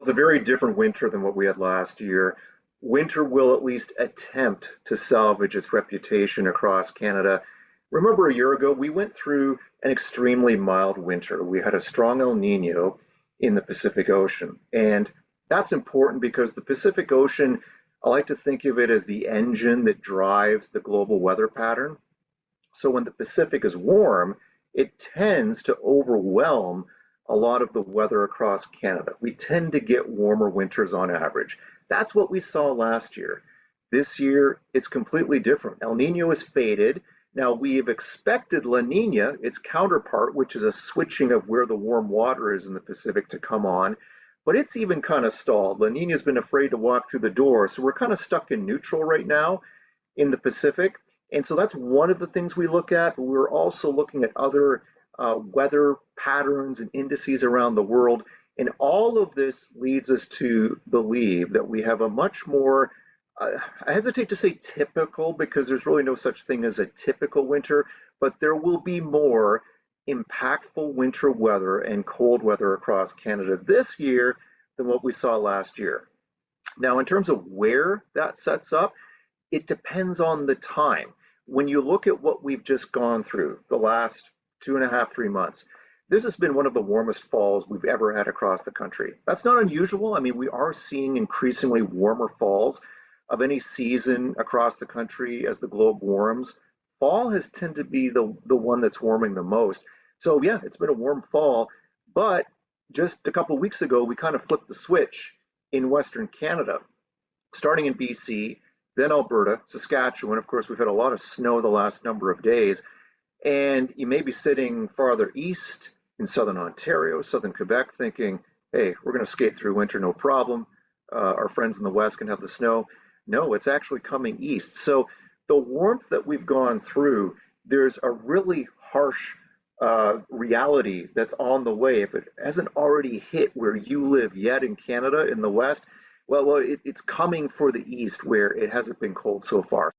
It's a very different winter than what we had last year. Winter will at least attempt to salvage its reputation across Canada. Remember a year ago, we went through an extremely mild winter. We had a strong El Nino in the Pacific Ocean. And that's important because the Pacific Ocean, I like to think of it as the engine that drives the global weather pattern. So when the Pacific is warm, it tends to overwhelm a lot of the weather across Canada. We tend to get warmer winters on average. That's what we saw last year. This year, it's completely different. El Nino is faded. Now, we've expected La Nina, its counterpart, which is a switching of where the warm water is in the Pacific, to come on, but it's even kind of stalled. La Nina's been afraid to walk through the door, so we're kind of stuck in neutral right now in the Pacific. And so that's one of the things we look at. But we're also looking at other weather patterns and indices around the world. And all of this leads us to believe that we have a much more, I hesitate to say typical because there's really no such thing as a typical winter, but there will be more impactful winter weather and cold weather across Canada this year than what we saw last year. Now, in terms of where that sets up, it depends on the time. When you look at what we've just gone through the last 2.5, 3 months, this has been one of the warmest falls we've ever had across the country. That's not unusual. I mean, we are seeing increasingly warmer falls of any season across the country as the globe warms. Fall has tended to be the one that's warming the most. So yeah, it's been a warm fall, but just a couple of weeks ago, we kind of flipped the switch in Western Canada, starting in BC, then Alberta, Saskatchewan. Of course, we've had a lot of snow the last number of days. And you may be sitting farther east in southern Ontario, southern Quebec, thinking, hey, we're going to skate through winter, no problem. Our friends in the west can have the snow. No, it's actually coming east. So the warmth that we've gone through, there's a really harsh reality that's on the way. If it hasn't already hit where you live yet in Canada, in the west, well, it's coming for the east where it hasn't been cold so far.